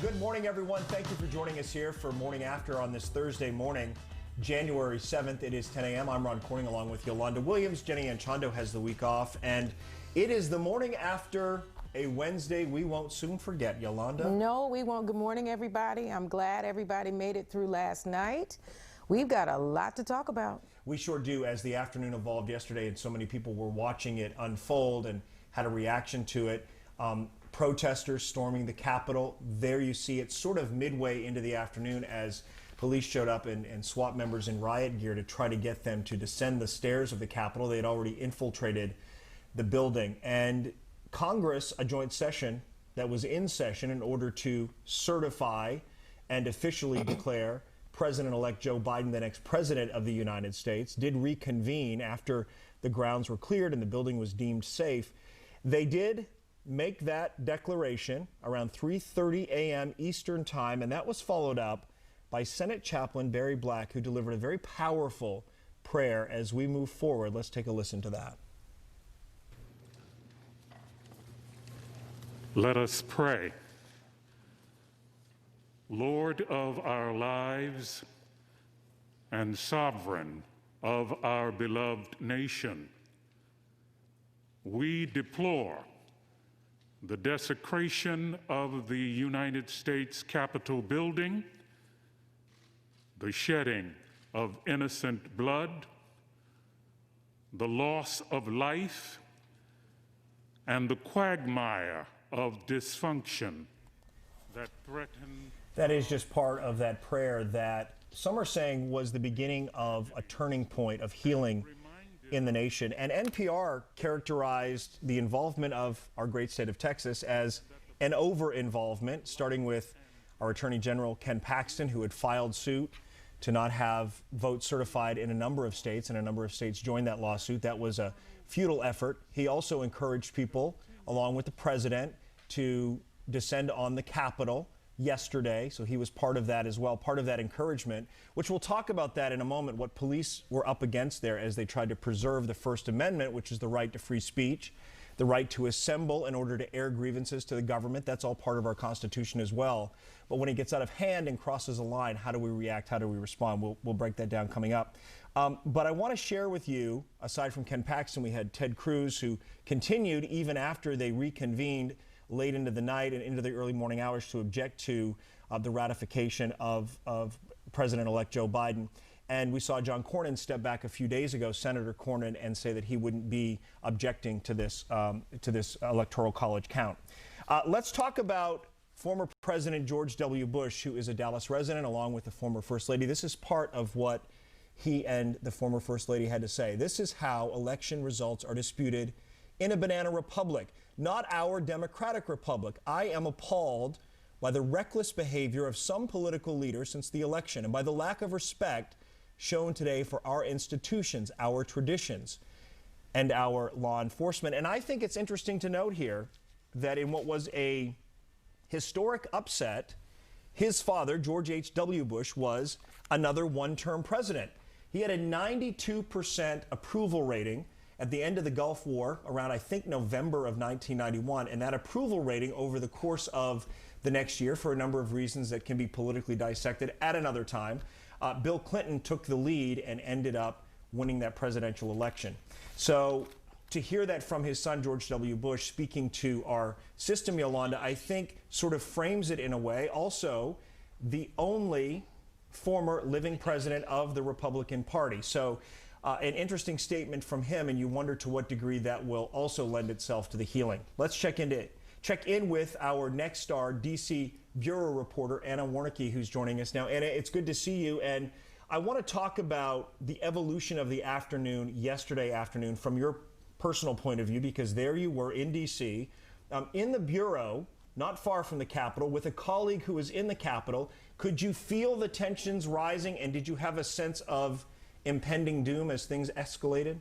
Good morning, everyone. Thank you for joining us here for Morning After on this Thursday morning, January 7th. It is 10 a.m. I'm Ron Corning along with Yolanda Williams. Jenny Anchondo has the week off, and it is the morning after a Wednesday we won't soon forget. Yolanda? No, we won't. Good morning, everybody. I'm glad everybody made it through last night. We've got a lot to talk about. We sure do, as the afternoon evolved yesterday and so many people were watching it unfold and had a reaction to it. Protesters storming the Capitol. There you see it sort of midway into the afternoon as police showed up and SWAT members in riot gear to try to get them to descend the stairs of the Capitol. They had already infiltrated the building. And Congress, a joint session that was in session in order to certify and officially declare President-elect Joe Biden the next president of the United States, did reconvene after the grounds were cleared and the building was deemed safe. They did make that declaration around 3:30 a.m. Eastern time, and that was followed up by Senate Chaplain Barry Black, who delivered a very powerful prayer as we move forward. Let's take a listen to that. Let us pray. Lord of our lives and sovereign of our beloved nation, we deplore the desecration of the United States Capitol building, the shedding of innocent blood, the loss of life, and the quagmire of dysfunction that threaten. That is just part of that prayer that some are saying was the beginning of a turning point of healing in the nation. And NPR characterized the involvement of our great state of Texas as an over-involvement, starting with our Attorney General Ken Paxton, who had filed suit to not have votes certified in a number of states, and a number of states joined that lawsuit. That was a futile effort. He also encouraged people, along with the president, to descend on the Capitol yesterday, so he was part of that as well, part of that encouragement, which we'll talk about that in a moment, what police were up against there as they tried to preserve the First Amendment, which is the right to free speech, the right to assemble in order to air grievances to the government. That's all part of our Constitution as well. But when it gets out of hand and crosses a line, how do we react? How do we respond? We'll break that down coming up. But I want to share with you, aside from Ken Paxton, we had Ted Cruz, who continued even after they reconvened late into the night and into the early morning hours to object to the ratification of President-elect Joe Biden. And we saw John Cornyn step back a few days ago, Senator Cornyn, and say that he wouldn't be objecting to this Electoral College count. Let's talk about former President George W. Bush, who is a Dallas resident, along with the former First Lady. This is part of what he and the former First Lady had to say. This is how election results are disputed in a banana republic, not our democratic republic. I am appalled by the reckless behavior of some political leaders since the election and by the lack of respect shown today for our institutions, our traditions, and our law enforcement. And I think it's interesting to note here that in what was a historic upset, his father, George H.W. Bush, was another one-term president. He had a 92% approval rating at the end of the Gulf War, around, I think, November of 1991, and that approval rating over the course of the next year, for a number of reasons that can be politically dissected at another time, Bill Clinton took the lead and ended up winning that presidential election. So to hear that from his son, George W. Bush, speaking to our system, Yolanda, I think sort of frames it in a way. Also, the only former living president of the Republican Party. So an interesting statement from him, and you wonder to what degree that will also lend itself to the healing. Let's check in with our next star, D.C. Bureau reporter Anna Warnke, who's joining us now. Anna, it's good to see you, and I want to talk about the evolution of the afternoon, yesterday afternoon, from your personal point of view, because there you were in D.C., in the Bureau, not far from the Capitol, with a colleague who was in the Capitol. Could you feel the tensions rising, and did you have a sense of impending doom as things escalated?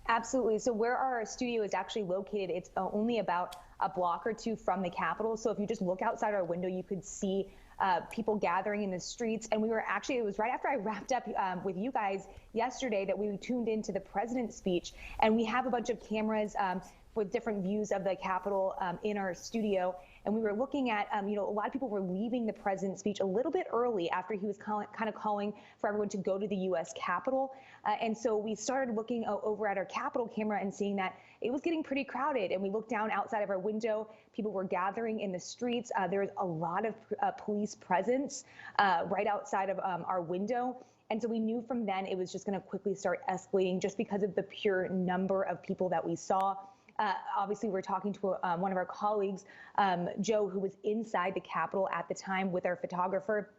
Absolutely. So where our studio is actually located, it's only about a block or two from the Capitol. So if you just look outside our window, you could see people gathering in the streets. And we were actually, it was right after I wrapped up with you guys yesterday that we tuned into the president's speech. And we have a bunch of cameras with different views of the Capitol in our studio. And we were looking at, a lot of people were leaving the president's speech a little bit early after he was kind of calling for everyone to go to the U.S. Capitol. And so we started looking over at our Capitol camera and seeing that it was getting pretty crowded. And we looked down outside of our window. People were gathering in the streets. There was a lot of police presence right outside of our window. And so we knew from then it was just going to quickly start escalating just because of the pure number of people that we saw. Obviously, we're talking to one of our colleagues, Joe, who was inside the Capitol at the time with our photographer,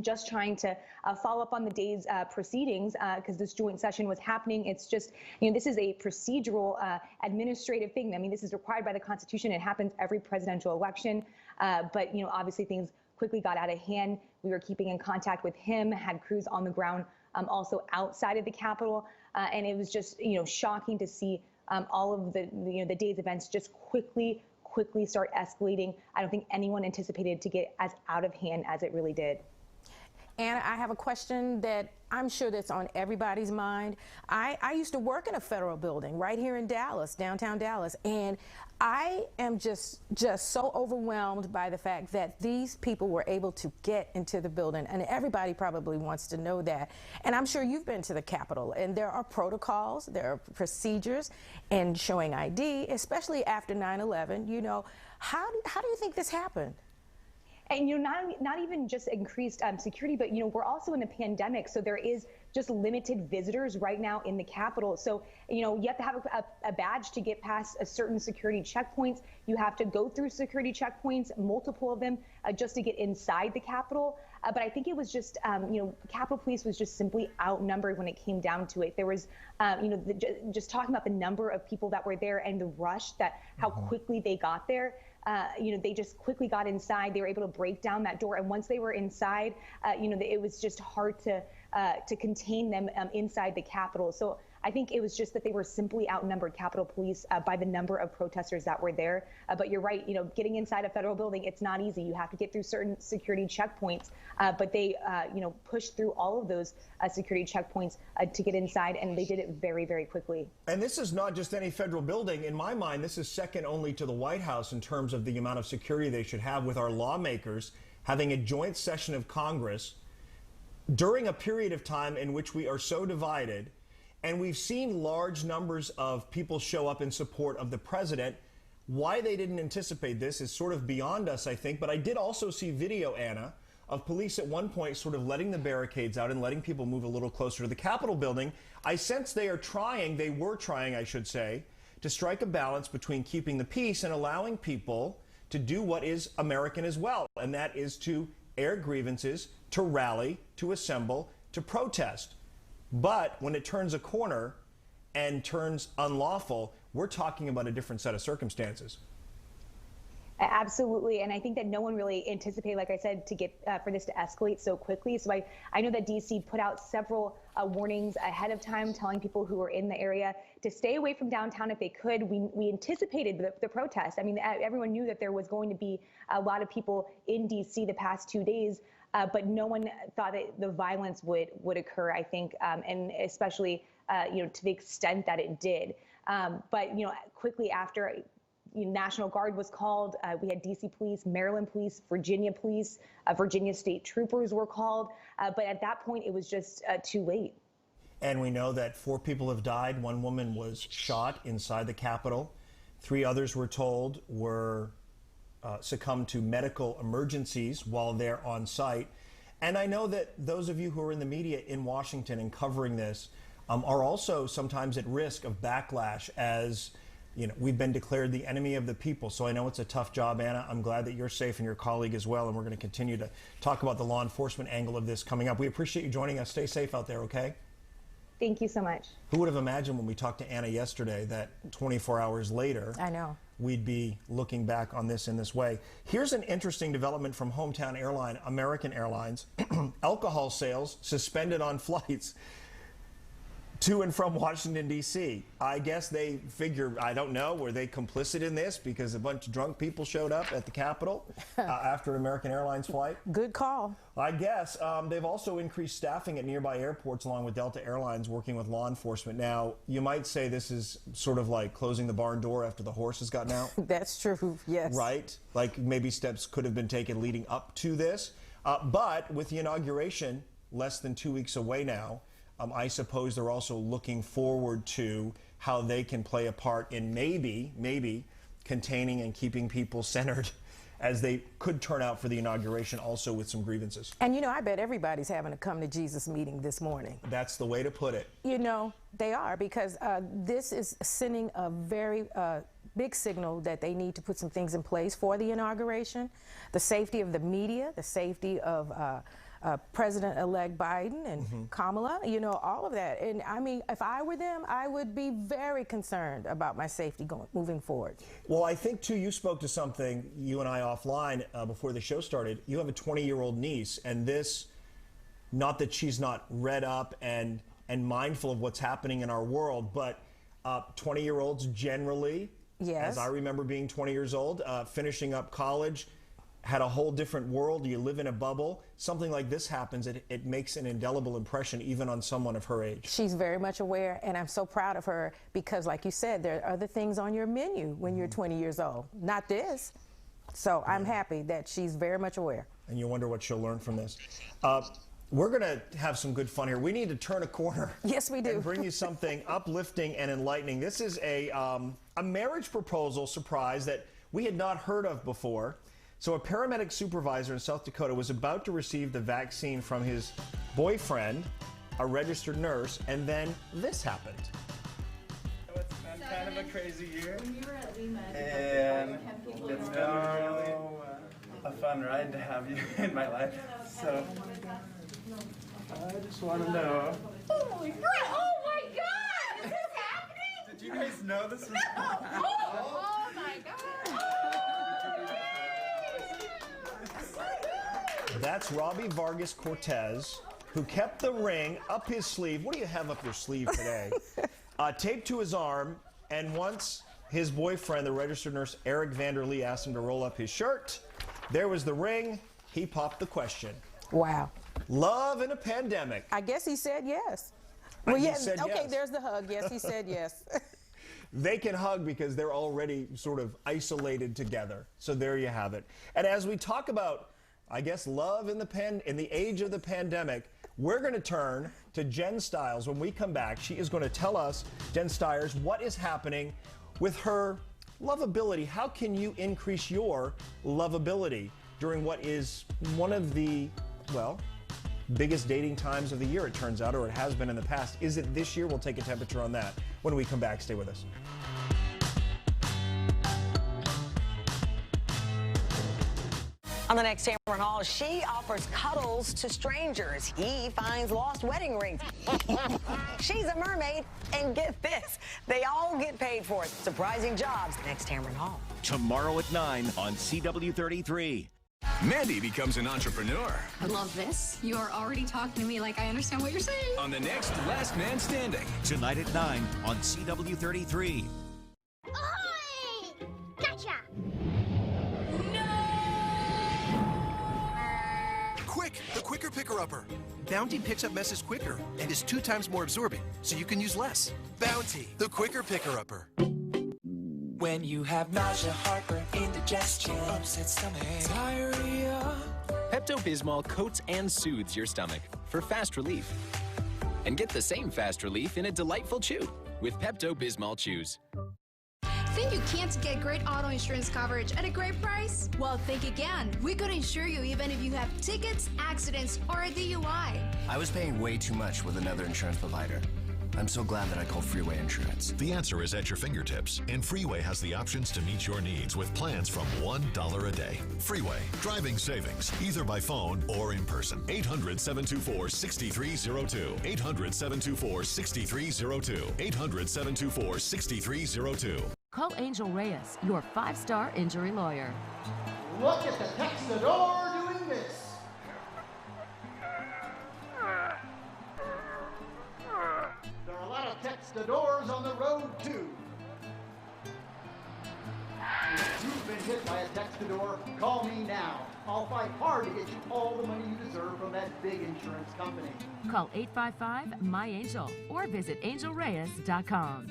just trying to follow up on the day's proceedings because this joint session was happening. It's just, this is a procedural administrative thing. I mean, this is required by the Constitution. It happens every presidential election. But, obviously things quickly got out of hand. We were keeping in contact with him, had crews on the ground also outside of the Capitol. And it was just, shocking to see all of the day's events just quickly start escalating. I don't think anyone anticipated to get as out of hand as it really did. Anna, I have a question that I'm sure that's on everybody's mind. I used to work in a federal building right here in Dallas, downtown Dallas, and I am just so overwhelmed by the fact that these people were able to get into the building, and everybody probably wants to know that. And I'm sure you've been to the Capitol, and there are protocols, there are procedures, and showing ID, especially after 9/11. How do you think this happened? And not even just increased security, but we're also in a pandemic, so there is just limited visitors right now in the Capitol. So you have to have a badge to get past a certain security checkpoints. You have to go through security checkpoints, multiple of them, just to get inside the Capitol. But I think it was just Capitol Police was just simply outnumbered when it came down to it. There was just talking about the number of people that were there and the rush how quickly they got there. They just quickly got inside. They were able to break down that door, and once they were inside, it was just hard to contain them inside the Capitol. So I think it was just that they were simply outnumbered, Capitol Police, by the number of protesters that were there. But you're right, getting inside a federal building, it's not easy. You have to get through certain security checkpoints, but they, pushed through all of those security checkpoints to get inside, and they did it very, very quickly. And this is not just any federal building. In my mind, this is second only to the White House in terms of the amount of security they should have, with our lawmakers having a joint session of Congress during a period of time in which we are so divided. And we've seen large numbers of people show up in support of the president. Why they didn't anticipate this is sort of beyond us, I think. But I did also see video, Anna, of police at one point sort of letting the barricades out and letting people move a little closer to the Capitol building. I sense they were trying, I should say, to strike a balance between keeping the peace and allowing people to do what is American as well, and that is to air grievances, to rally, to assemble, to protest. But when it turns a corner and turns unlawful, we're talking about a different set of circumstances. Absolutely, and I think that no one really anticipated, like I said, to get for this to escalate so quickly. So I know that DC put out several warnings ahead of time, telling people who were in the area to stay away from downtown if they could. We anticipated the protest. I mean, everyone knew that there was going to be a lot of people in DC the past 2 days. But no one thought that the violence would occur, I think, and especially, to the extent that it did. But, quickly after, National Guard was called. We had DC Police, Maryland Police, Virginia Police, Virginia State Troopers were called. But at that point, it was just too late. And we know that 4 people have died. 1 woman was shot inside the Capitol. 3 others, we're told, were succumbed to medical emergencies while they're on site. And I know that those of you who are in the media in Washington and covering this are also sometimes at risk of backlash, as we've been declared the enemy of the people. So I know it's a tough job, Anna. I'm glad that you're safe and your colleague as well, and we're going to continue to talk about the law enforcement angle of this coming up. We appreciate you joining us. Stay safe out there, okay? Thank you so much. Who would have imagined when we talked to Anna yesterday that 24 hours later, I know, we'd be looking back on this in this way. Here's an interesting development from hometown airline, American Airlines. Alcohol sales suspended on flights to and from Washington, D.C. I guess they figure, I don't know, were they complicit in this because a bunch of drunk people showed up at the Capitol after an American Airlines flight? Good call. I guess. They've also increased staffing at nearby airports along with Delta Airlines working with law enforcement. Now, you might say this is sort of like closing the barn door after the horse has gotten out. That's true, yes. Right? Like maybe steps could have been taken leading up to this. But with the inauguration less than 2 weeks away now, I suppose they're also looking forward to how they can play a part in maybe containing and keeping people centered as they could turn out for the inauguration also with some grievances. And you know, I bet everybody's having a come to Jesus meeting this morning. That's the way to put it. You know, they are, because this is sending a very big signal that they need to put some things in place for the inauguration. The safety of the media, the safety of President-elect Biden and Kamala, you know, all of that. And I mean, if I were them, I would be very concerned about my safety moving forward. Well, I think, too, you spoke to something, you and I offline, before the show started. You have a 20-year-old niece, and this, not that she's not read up and mindful of what's happening in our world, but 20-year-olds generally, yes, as I remember being 20 years old, finishing up college, had a whole different world. You live in a bubble. Something like this happens, it makes an indelible impression even on someone of her age. She's very much aware, and I'm so proud of her because, like you said, there are other things on your menu when you're 20 years old. Not this. So I'm happy that she's very much aware. And you wonder what she'll learn from this. We're going to have some good fun here. We need to turn a corner. Yes, we do. And bring you something uplifting and enlightening. This is a marriage proposal surprise that we had not heard of before. So a paramedic supervisor in South Dakota was about to receive the vaccine from his boyfriend, a registered nurse, and then this happened. It's been kind of a crazy year, When you were at Lima, and it's been really a fun ride to have you in my life. So I just want to know. Oh my God! Is this happening? Did you guys know this was happening? Oh my God! That's Robbie Vargas Cortez, who kept the ring up his sleeve. What do you have up your sleeve today? Taped to his arm, and once his boyfriend, the registered nurse Eric Vanderlee, asked him to roll up his shirt, there was the ring. He popped the question. Wow. Love in a pandemic. I guess he said yes. Well, yeah, said okay, yes. There's the hug. Yes, he said yes. They can hug because they're already sort of isolated together. So there you have it. And as we talk about, I guess, love in the age of the pandemic, we're going to turn to Jen Stiles when we come back. She is going to tell us, Jen Stiles, what is happening with her lovability. How can you increase your lovability during what is one of the, well, biggest dating times of the year, it turns out, or it has been in the past. Is it this year? We'll take a temperature on that when we come back. Stay with us. On the next Tamron Hall, she offers cuddles to strangers. He finds lost wedding rings. She's a mermaid, and get this, they all get paid for it. Surprising jobs. Next Tamron Hall. Tomorrow at 9 on CW33. Mandy becomes an entrepreneur. I love this. You are already talking to me like I understand what you're saying. On the next Last Man Standing. Tonight at 9 on CW33. Ahoy! Gotcha! Quick, the Quicker Picker-Upper. Bounty picks up messes quicker and is 2 times more absorbing, so you can use less. Bounty, the Quicker Picker-Upper. When you have nausea, heartburn, indigestion, upset stomach, diarrhea, Pepto-Bismol coats and soothes your stomach for fast relief. And get the same fast relief in a delightful chew with Pepto-Bismol Chews. Think you can't get great auto insurance coverage at a great price? Well, think again. We could insure you even if you have tickets, accidents, or a DUI. I was paying way too much with another insurance provider. I'm so glad that I called Freeway Insurance. The answer is at your fingertips, and Freeway has the options to meet your needs with plans from $1 a day. Freeway, driving savings, either by phone or in person. 800-724-6302. 800-724-6302. 800-724-6302. Call Angel Reyes, your 5-star injury lawyer. Look at the Texador doing this. There are a lot the doors on the road too. If you've been hit by a Textador, call me now. I'll fight hard to get you all the money you deserve from that big insurance company. Call 855-MY-ANGEL or visit angelreyes.com.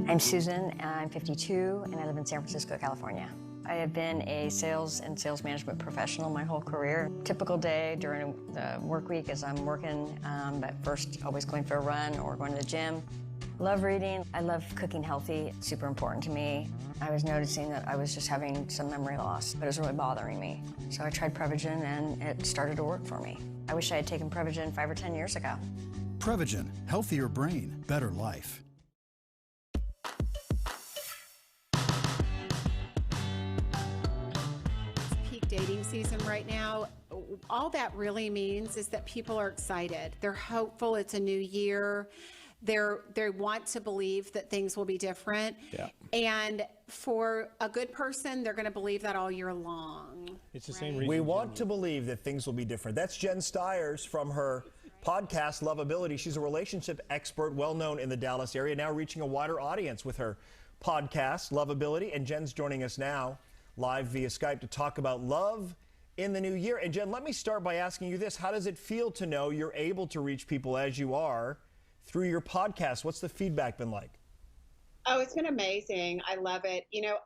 I'm Susan, I'm 52, and I live in San Francisco, California. I have been a sales and sales management professional my whole career. Typical day during the work week is I'm working, but first always going for a run or going to the gym. Love reading. I love cooking healthy. It's super important to me. I was noticing that I was just having some memory loss, but it was really bothering me. So I tried Prevagen and it started to work for me. I wish I had taken Prevagen 5 or 10 years ago. Prevagen, healthier brain, better life. Peak dating season right now. All that really means is that people are excited. They're hopeful it's a new year. They want to believe that things will be different. Yeah. And for a good person, they're going to believe that all year long. It's the same reason. We want to believe that things will be different. That's Jen Stiers from her podcast, Lovability. She's a relationship expert, well known in the Dallas area, now reaching a wider audience with her podcast, Lovability. And Jen's joining us now live via Skype to talk about love in the new year. And Jen, let me start by asking you this. How does it feel to know you're able to reach people as you are through your podcast? What's the feedback been like? Oh, it's been amazing. I love it. You know,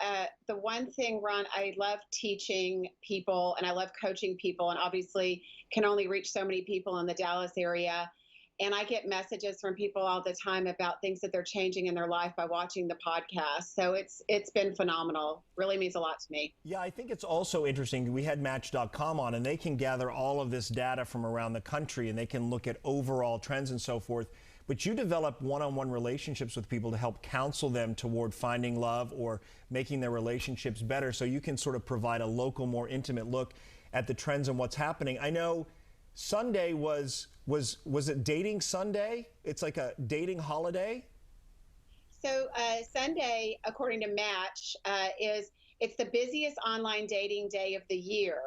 the one thing, Ron, I love teaching people and I love coaching people, and obviously can only reach so many people in the Dallas area. And I get messages from people all the time about things that they're changing in their life by watching the podcast. So it's been phenomenal. Really means a lot to me. Yeah, I think it's also interesting. We had Match.com on, and they can gather all of this data from around the country, and they can look at overall trends and so forth. But you develop one-on-one relationships with people to help counsel them toward finding love or making their relationships better, so you can sort of provide a local, more intimate look at the trends and what's happening. I know Sunday was it Dating Sunday? It's like a dating holiday? So Sunday, according to Match, it's the busiest online dating day of the year.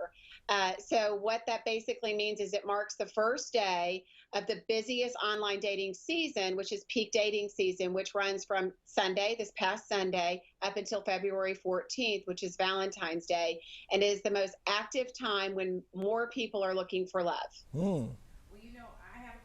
So what that basically means is it marks the first day of the busiest online dating season, which is peak dating season, which runs from Sunday, this past Sunday, up until February 14th, which is Valentine's Day, and is the most active time when more people are looking for love.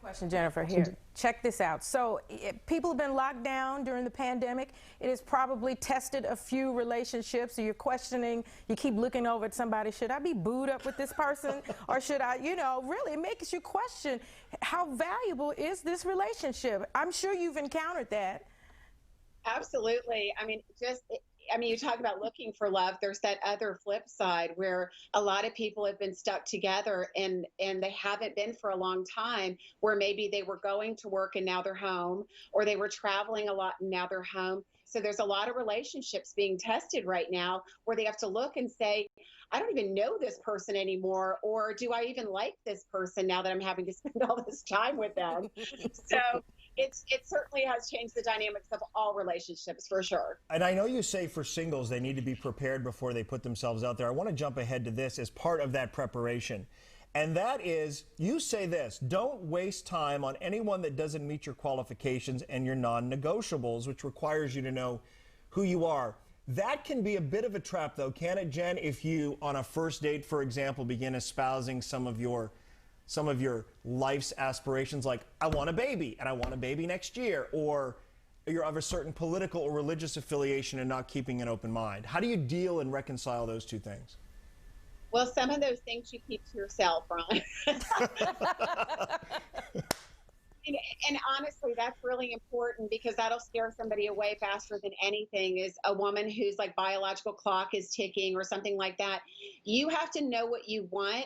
Question, Jennifer, here. Check this out. So people have been locked down during the pandemic. It has probably tested a few relationships. So you're questioning, you keep looking over at somebody, should I be booed up with this person? Or should I, really it makes you question, how valuable is this relationship? I'm sure you've encountered that. Absolutely. You talk about looking for love. There's that other flip side where a lot of people have been stuck together and they haven't been for a long time, where maybe they were going to work and now they're home, or they were traveling a lot and now they're home. So there's a lot of relationships being tested right now where they have to look and say, I don't even know this person anymore, or do I even like this person now that I'm having to spend all this time with them? So it certainly has changed the dynamics of all relationships, for sure. And I know you say for singles they need to be prepared before they put themselves out there. I want to jump ahead to this as part of that preparation. And that is, you say this: don't waste time on anyone that doesn't meet your qualifications and your non-negotiables, which requires you to know who you are. That can be a bit of a trap, though, can it, Jen, if you, on a first date, for example, begin espousing some of your life's aspirations, like, I want a baby, and I want a baby next year, or you're of a certain political or religious affiliation and not keeping an open mind. How do you deal and reconcile those two things? Well, some of those things you keep to yourself, Ron. And honestly, that's really important, because that'll scare somebody away faster than anything, is a woman whose biological clock is ticking or something like that. You have to know what you want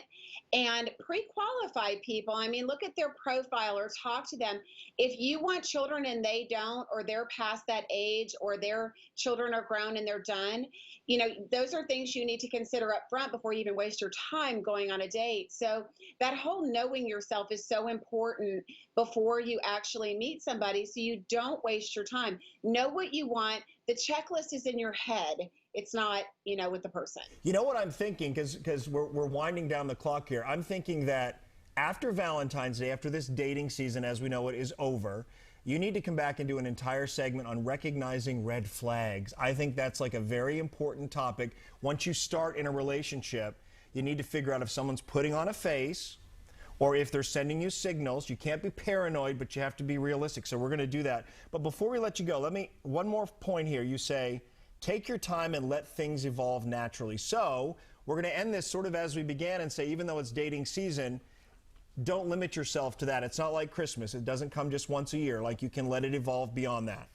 and pre-qualify people. Look at their profile or talk to them. If you want children and they don't, or they're past that age, or their children are grown and they're done, those are things you need to consider up front before you even waste your time going on a date. So that whole knowing yourself is so important before you actually meet somebody, so you don't waste your time. Know what you want. The checklist is in your head. It's not, with the person. You know what I'm thinking, because we're winding down the clock here. I'm thinking that after Valentine's Day, after this dating season as we know it is over, you need to come back and do an entire segment on recognizing red flags. I think that's like a very important topic. Once you start in a relationship, you need to figure out if someone's putting on a face or if they're sending you signals. You can't be paranoid, but you have to be realistic. So we're going to do that. But before we let you go, one more point here. You say, take your time and let things evolve naturally. So we're going to end this sort of as we began and say, even though it's dating season, don't limit yourself to that. It's not like Christmas. It doesn't come just once a year. Like, you can let it evolve beyond that.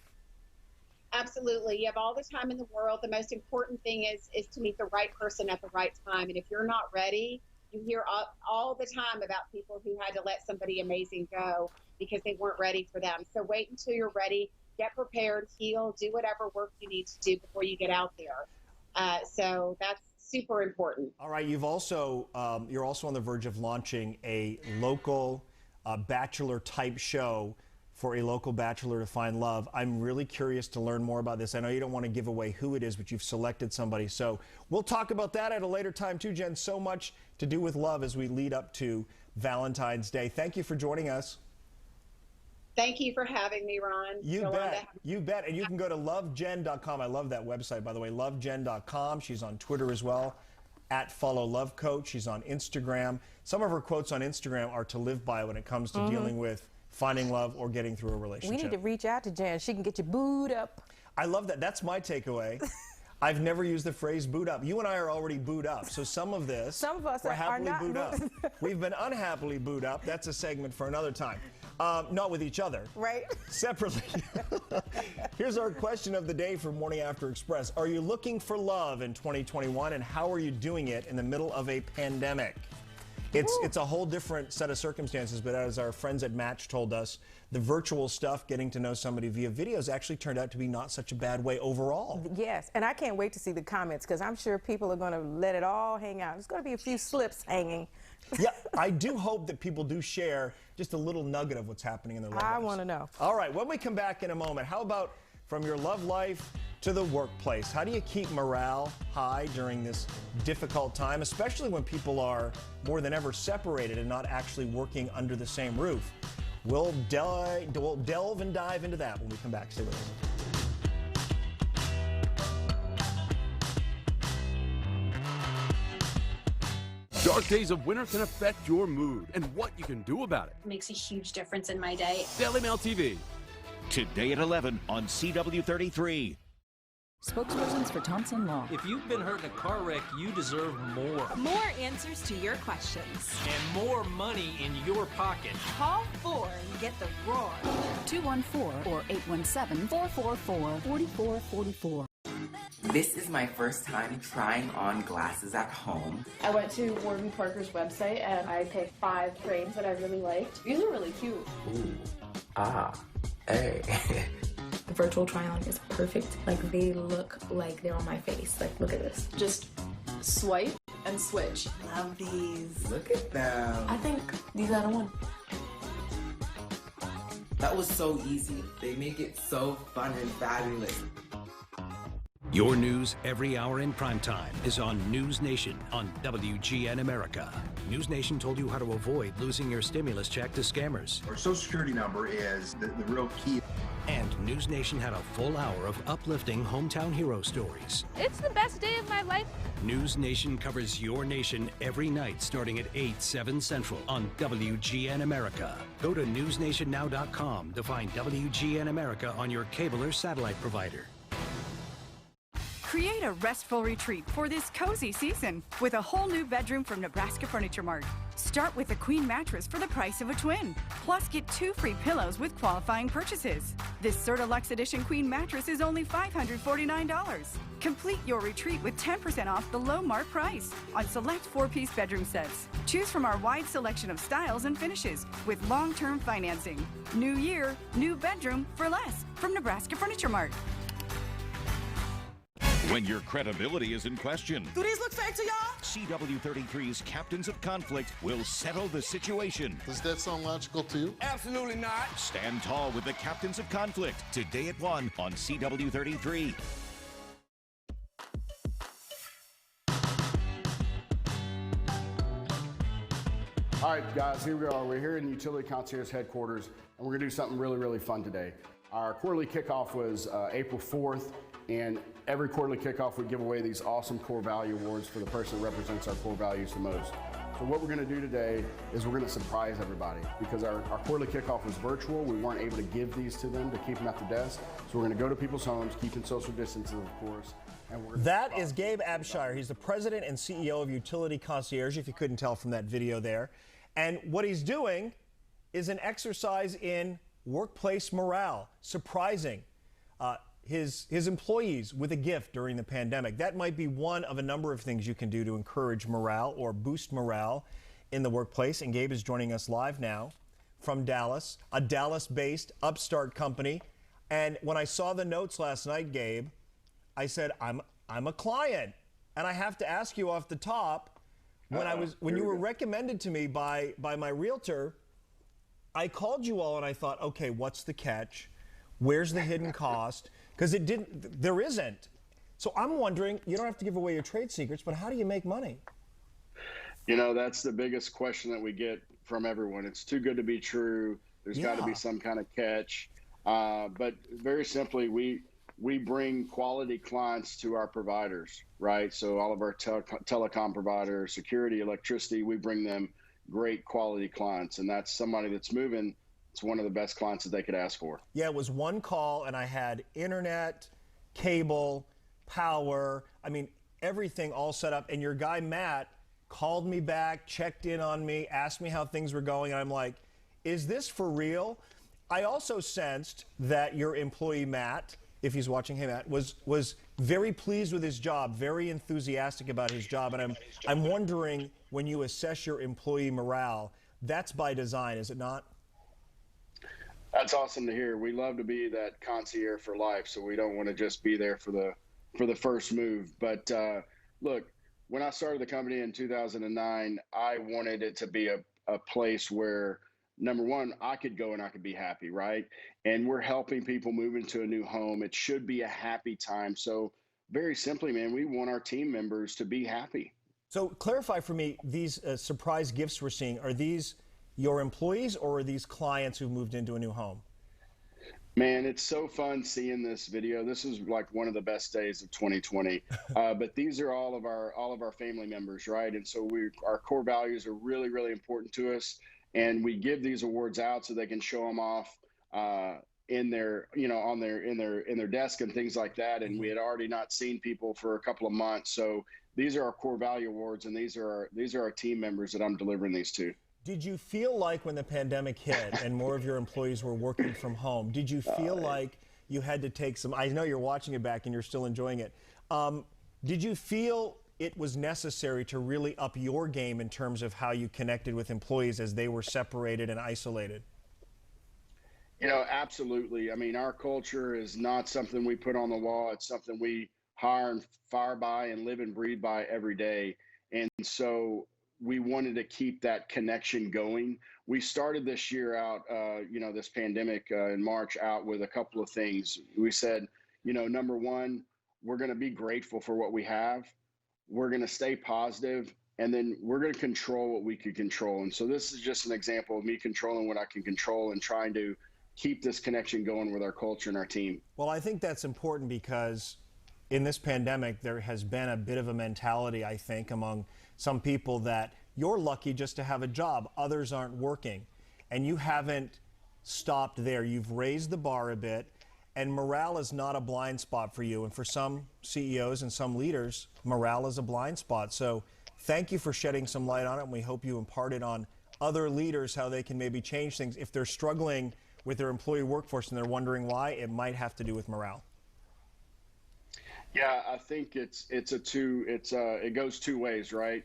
Absolutely. You have all the time in the world. The most important thing is to meet the right person at the right time. And if you're not ready, you hear all the time about people who had to let somebody amazing go because they weren't ready for them. So wait until you're ready. Get prepared, heal, do whatever work you need to do before you get out there. So that's super important. All right. You're also on the verge of launching a local bachelor type show for a local bachelor to find love. I'm really curious to learn more about this. I know you don't want to give away who it is, but you've selected somebody. So we'll talk about that at a later time too, Jen. So much to do with love as we lead up to Valentine's Day. Thank you for joining us. Thank you for having me, Ron. You bet. You bet. And you can go to lovejen.com. I love that website, by the way, lovejen.com. She's on Twitter as well, @followlovecoach. She's on Instagram. Some of her quotes on Instagram are to live by when it comes to dealing with finding love or getting through a relationship. We need to reach out to Jan. She can get you booed up. I love that. That's my takeaway. I've never used the phrase boot up. You and I are already booed up. So some of us are happily not booed up. We've been unhappily booed up. That's a segment for another time. Not with each other. Right. Separately. Here's our question of the day from Morning After Express. Are you looking for love in 2021, and how are you doing it in the middle of a pandemic? It's a whole different set of circumstances, but as our friends at Match told us, the virtual stuff, getting to know somebody via videos, actually turned out to be not such a bad way overall. Yes, and I can't wait to see the comments because I'm sure people are going to let it all hang out. There's going to be a few slips hanging. Yeah, I do hope that people do share just a little nugget of what's happening in their lives. I want to know. All right, when we come back in a moment, how about from your love life to the workplace? How do you keep morale high during this difficult time, especially when people are more than ever separated and not actually working under the same roof? We'll delve and dive into that when we come back. Stay with us. Dark days of winter can affect your mood and what you can do about it. Makes a huge difference in my day. Daily Mail TV. Today at 11 on CW33. Spokespersons for Thompson Law. If you've been hurt in a car wreck, you deserve more. More answers to your questions. And more money in your pocket. Call 4 and get the roar. 214 or 817-444-4444. This is my first time trying on glasses at home. I went to Warby Parker's website and I picked 5 frames that I really liked. These are really cute. Ooh. Hey. The virtual try-on is perfect. Like, they look like they're on my face. Like, look at this. Just swipe and switch. Love these. Look at them. I think these out of one. That was so easy. They make it so fun and fabulous. Your news every hour in prime time is on News Nation on WGN America. News Nation told you how to avoid losing your stimulus check to scammers. Our social security number is the real key. And News Nation had a full hour of uplifting hometown hero stories. It's the best day of my life. News Nation covers your nation every night starting at 8, 7 Central on WGN America. Go to newsnationnow.com to find WGN America on your cable or satellite provider. Create a restful retreat for this cozy season with a whole new bedroom from Nebraska Furniture Mart. Start with a queen mattress for the price of a twin. Plus, get 2 free pillows with qualifying purchases. This Serta Luxe Edition queen mattress is only $549. Complete your retreat with 10% off the low mark price on select 4-piece bedroom sets. Choose from our wide selection of styles and finishes with long-term financing. New year, new bedroom for less from Nebraska Furniture Mart. When your credibility is in question, Do these look fake to y'all? CW33's Captains of Conflict will settle the situation. Does that sound logical to you? Absolutely not. Stand tall with the Captains of Conflict today at 1 on CW33. All right, guys, here we are. We're here in Utility Concierge headquarters, and we're going to do something really, really fun today. Our quarterly kickoff was April 4th, and every quarterly kickoff we give away these awesome core value awards for the person that represents our core values the most. So what we're going to do today is we're going to surprise everybody because our quarterly kickoff was virtual. We weren't able to give these to them to keep them at the desk. So we're going to go to people's homes, keeping social distances, of course. That is Gabe Abshire. He's the president and CEO of Utility Concierge, if you couldn't tell from that video there. And what he's doing is an exercise in workplace morale, surprising his employees with a gift during the pandemic. That might be one of a number of things you can do to encourage morale or boost morale in the workplace. And Gabe is joining us live now from Dallas, a Dallas-based upstart company. And when I saw the notes last night, Gabe, I said, I'm a client, and I have to ask you off the top. When you were recommended to me by my realtor, I called you all and I thought, okay, what's the catch? Where's the hidden cost? Because there isn't. So I'm wondering, you don't have to give away your trade secrets, but how do you make money? You know, that's the biggest question that we get from everyone. It's too good to be true. There's got to be some kind of catch. But very simply, we bring quality clients to our providers, right? So all of our telecom providers, security, electricity, we bring them great quality clients. And that's somebody that's moving. It's one of the best clients that they could ask for. Yeah, it was one call and I had internet, cable, power, I mean, everything all set up. And your guy, Matt, called me back, checked in on me, asked me how things were going. And I'm like, is this for real? I also sensed that your employee, Matt, if he's watching, hey Matt, was very pleased with his job, very enthusiastic about his job. And I'm wondering, when you assess your employee morale, that's by design, is it not? That's awesome to hear. We love to be that concierge for life, so we don't want to just be there for the first move. But look, when I started the company in 2009, I wanted it to be a place where, number one, I could go and I could be happy, right? And we're helping people move into a new home. It should be a happy time. So very simply, man, we want our team members to be happy. So clarify for me, these surprise gifts we're seeing, are these your employees or are these clients who've moved into a new home? Man, it's so fun seeing this video. This is like one of the best days of 2020. But these are all of our family members, right? And so our core values are really, really important to us. And we give these awards out so they can show them off in their desk and things like that. And we had already not seen people for a couple of months. So these are our core value awards, and these are our team members that I'm delivering these to. Did you feel like when the pandemic hit and more of your employees were working from home, did you feel like you had to take some, I know you're watching it back and you're still enjoying it. Did you feel it was necessary to really up your game in terms of how you connected with employees as they were separated and isolated? You know, absolutely. I mean, our culture is not something we put on the wall. It's something we hire and fire by and live and breathe by every day. And so we wanted to keep that connection going. We started this year out, this pandemic in March out with a couple of things. We said, number one, we're going to be grateful for what we have. We're going to stay positive, and then we're going to control what we can control. And so this is just an example of me controlling what I can control and trying to keep this connection going with our culture and our team. Well, I think that's important because in this pandemic, there has been a bit of a mentality, I think, among some people that you're lucky just to have a job. Others aren't working. And you haven't stopped there. You've raised the bar a bit. And morale is not a blind spot for you. And for some CEOs and some leaders, morale is a blind spot. So thank you for shedding some light on it. And we hope you impart it on other leaders, how they can maybe change things. If they're struggling with their employee workforce and they're wondering why, it might have to do with morale. Yeah, I think it goes two ways, right?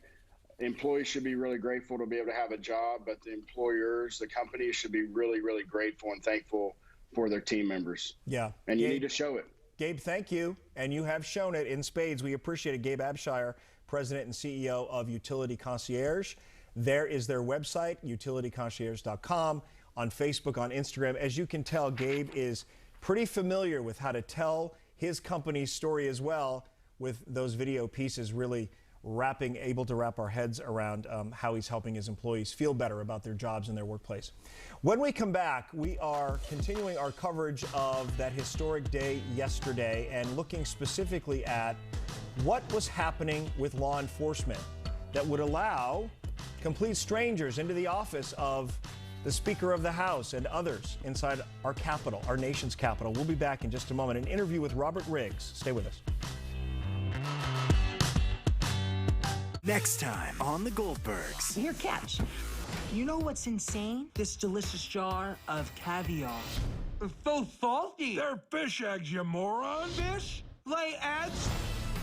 Employees should be really grateful to be able to have a job, but the employers, the companies should be really, really grateful and thankful for their team members. Yeah. And you need to show it. Gabe, thank you. And you have shown it in spades. We appreciate it. Gabe Abshire, President and CEO of Utility Concierge. There is their website, utilityconcierge.com, on Facebook, on Instagram. As you can tell, Gabe is pretty familiar with how to tell his company's story as well, with those video pieces really able to wrap our heads around how he's helping his employees feel better about their jobs and their workplace. When we come back, we are continuing our coverage of that historic day yesterday and looking specifically at what was happening with law enforcement that would allow complete strangers into the office of the Speaker of the House and others inside our capital, our nation's capital. We'll be back in just a moment. An interview with Robert Riggs. Stay with us. Next time on The Goldbergs. Here, catch. You know what's insane? This delicious jar of caviar. It's so salty. They're fish eggs, you moron. Fish? Lay eggs?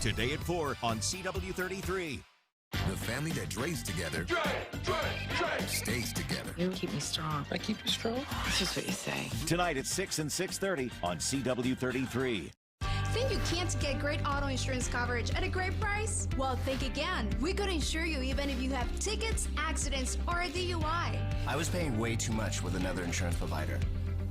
Today at 4 on CW33. The family that drays together stays together. You keep me strong. I keep you strong? That's just what you say. Tonight at 6 and 6:30 on CW33. Think you can't get great auto insurance coverage at a great price? Well, think again. We could insure you even if you have tickets, accidents, or a DUI. I was paying way too much with another insurance provider.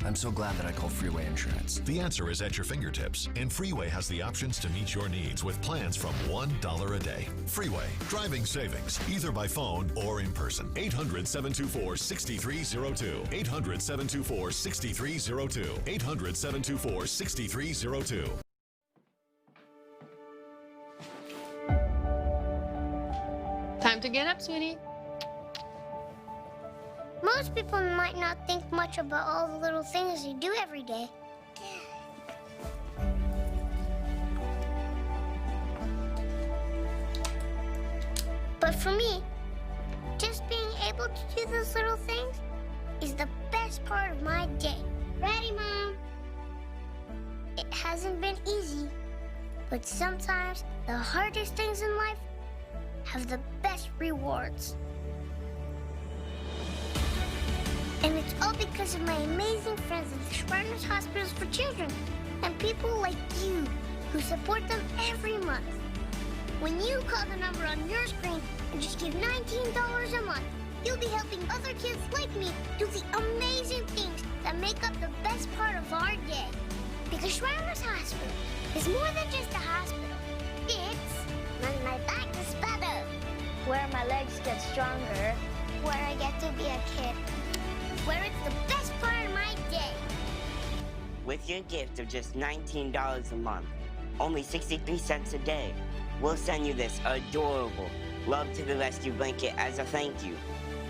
I'm so glad that I called Freeway Insurance. The answer is at your fingertips, and Freeway has the options to meet your needs with plans from $1 a day. Freeway, driving savings, either by phone or in person. 800-724-6302. 800-724-6302. 800-724-6302. Time to get up, sweetie. Most people might not think much about all the little things you do every day. But for me, just being able to do those little things is the best part of my day. Ready, Mom? It hasn't been easy, but sometimes the hardest things in life have the best rewards. And it's all because of my amazing friends at the Shriners Hospitals for Children and people like you who support them every month. When you call the number on your screen and just give $19 a month, you'll be helping other kids like me do the amazing things that make up the best part of our day. Because Shriners Hospital is more than just a hospital. It's when my back is better, where my legs get stronger, where I get to be a kid, where it's the best part of my day. With your gift of just $19 a month, only 63 cents a day, we'll send you this adorable Love to the Rescue blanket as a thank you.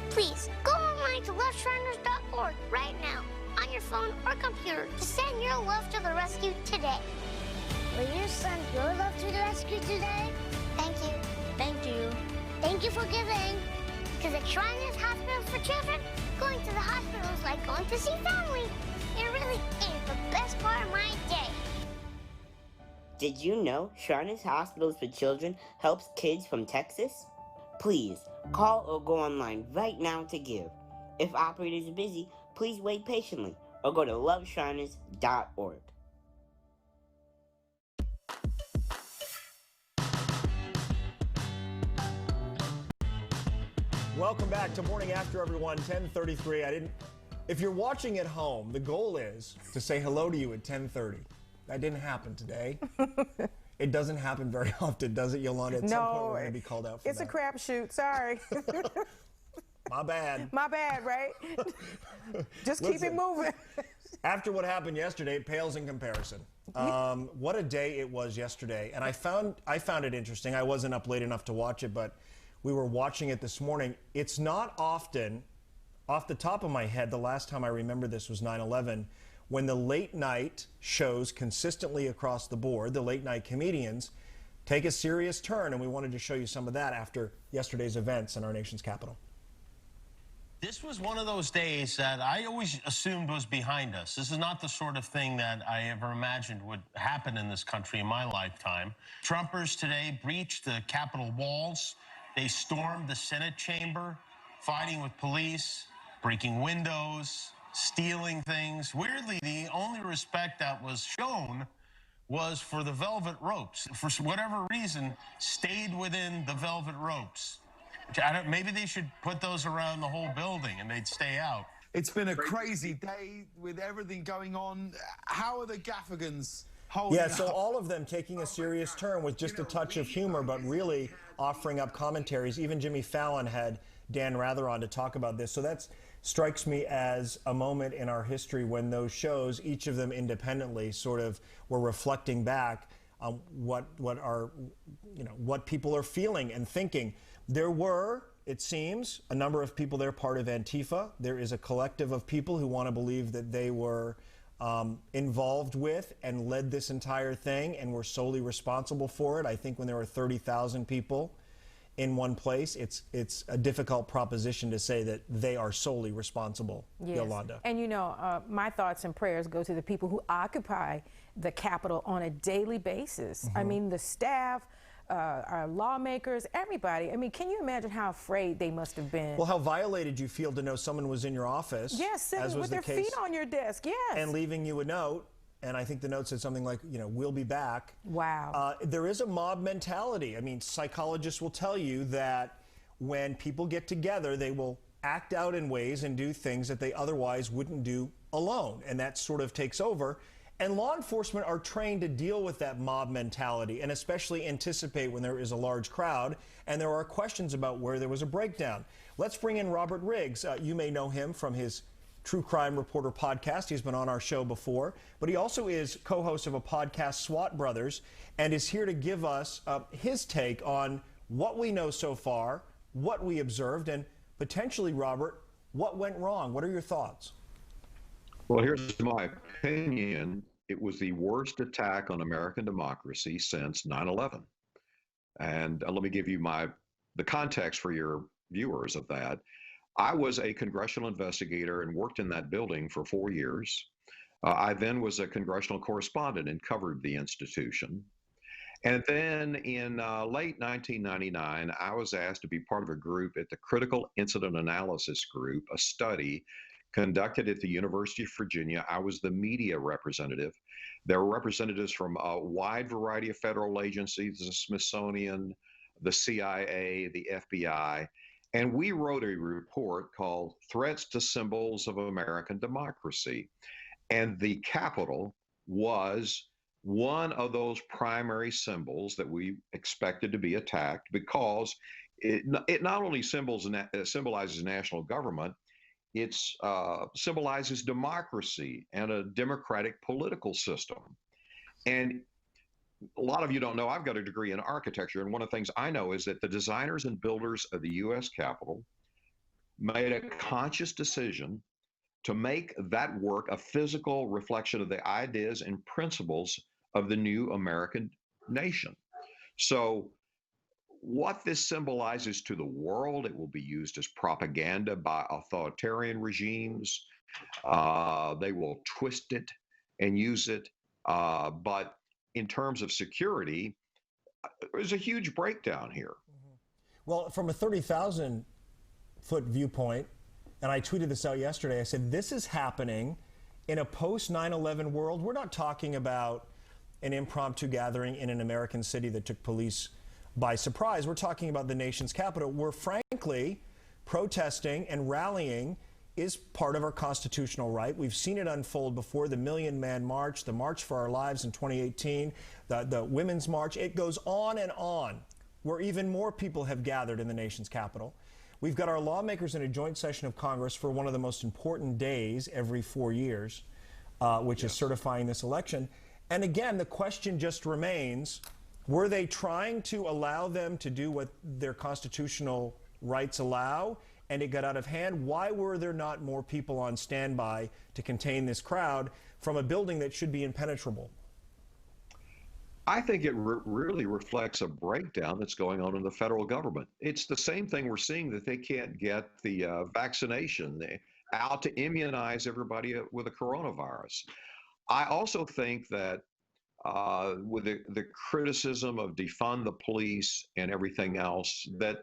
Please, go online to loveshriners.org right now, on your phone or computer, to send your love to the rescue today. Will you send your love to the rescue today? Thank you. Thank you. Thank you for giving. Because at Shriners Hospitals for Children, going to the hospital is like going to see family. It really is the best part of my day. Did you know Shriners Hospitals for Children helps kids from Texas? Please, call or go online right now to give. If operators are busy, please wait patiently or go to loveshriners.org. Welcome back to Morning After, everyone. 10:33. If you're watching at home, the goal is to say hello to you at 10:30. That didn't happen today. It doesn't happen very often, does it, Yolanda? At some point, we're going to be called out for it's that. a crapshoot. Sorry. My bad. My bad, right? Just keep it moving. After what happened yesterday, it pales in comparison. What a day it was yesterday. And I found it interesting. I wasn't up late enough to watch it, but we were watching it this morning. It's not often, off the top of my head, the last time I remember this was 9/11, when the late night shows consistently across the board, the late night comedians, take a serious turn. And we wanted to show you some of that after yesterday's events in our nation's capital. This was one of those days that I always assumed was behind us. This is not the sort of thing that I ever imagined would happen in this country in my lifetime. Trumpers today breached the Capitol walls. They stormed the Senate chamber, fighting with police, breaking windows, stealing things. Weirdly, the only respect that was shown was for the velvet ropes. For whatever reason, stayed within the velvet ropes. Maybe they should put those around the whole building and they'd stay out. It's been a crazy day with everything going on. How are the Gaffigans holding up? So all of them taking a serious turn with just a touch of humor, but really offering up commentaries. Even Jimmy Fallon had Dan Rather on to talk about this. So that strikes me as a moment in our history when those shows, each of them independently, sort of were reflecting back on what people are feeling and thinking. There were, it seems, a number of people there part of Antifa. There is a collective of people who want to believe that they were involved with and led this entire thing and were solely responsible for it. I think when there were 30,000 people in one place, it's a difficult proposition to say that they are solely responsible, yes. Yolanda. And you know, my thoughts and prayers go to the people who occupy the Capitol on a daily basis. I mean, the staff, our lawmakers, everybody. I mean, can you imagine how afraid they must have been? Well, how violated you feel to know someone was in your office. Yes, sitting with their feet on your desk, yes. And leaving you a note. And I think the note said something like, we'll be back. Wow. There is a mob mentality. I mean, psychologists will tell you that when people get together, they will act out in ways and do things that they otherwise wouldn't do alone. And that sort of takes over. And law enforcement are trained to deal with that mob mentality and especially anticipate when there is a large crowd and there are questions about where there was a breakdown. Let's bring in Robert Riggs. You may know him from his True Crime Reporter podcast. He's been on our show before, but he also is co-host of a podcast, SWAT Brothers, and is here to give us his take on what we know so far, what we observed, and potentially, Robert, what went wrong. What are your thoughts? Well, here's my opinion. It was the worst attack on American democracy since 9/11. And let me give you the context for your viewers of that. I was a congressional investigator and worked in that building for 4 years. I then was a congressional correspondent and covered the institution. And then in late 1999, I was asked to be part of a group at the Critical Incident Analysis Group, a study conducted at the University of Virginia. I was the media representative. There were representatives from a wide variety of federal agencies, the Smithsonian, the CIA, the FBI, and we wrote a report called Threats to Symbols of American Democracy. And the Capitol was one of those primary symbols that we expected to be attacked because it not only symbolizes national government, it symbolizes democracy and a democratic political system. And a lot of you don't know, I've got a degree in architecture, and one of the things I know is that the designers and builders of the U.S. Capitol made a conscious decision to make that work a physical reflection of the ideas and principles of the new American nation. So what this symbolizes to the world, it will be used as propaganda by authoritarian regimes. They will twist it and use it, but in terms of security, there's a huge breakdown here. Well, from a 30,000-foot viewpoint, and I tweeted this out yesterday, I said, this is happening in a post-9/11 world. We're not talking about an impromptu gathering in an American city that took police by surprise. We're talking about the nation's capital, where, frankly, protesting and rallying is part of our constitutional right. We've seen it unfold before. The Million Man March, the March for Our Lives in 2018, the Women's March. It goes on and on, where even more people have gathered in the nation's capital. We've got our lawmakers in a joint session of Congress for one of the most important days every 4 years, which is certifying this election. And again, the question just remains, were they trying to allow them to do what their constitutional rights allow, and it got out of hand? Why were there not more people on standby to contain this crowd from a building that should be impenetrable? I think it really reflects a breakdown that's going on in the federal government. It's the same thing we're seeing, that they can't get the vaccination out to immunize everybody with the coronavirus. I also think that with the criticism of defund the police and everything else, that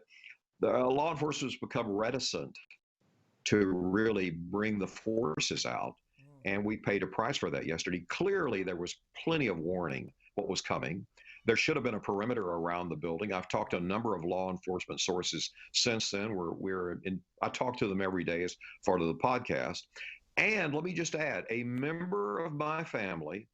the law enforcement has become reticent to really bring the forces out, and we paid a price for that yesterday. Clearly, there was plenty of warning what was coming. There should have been a perimeter around the building. I've talked to a number of law enforcement sources since then. I talk to them every day as part of the podcast. And let me just add, a member of my family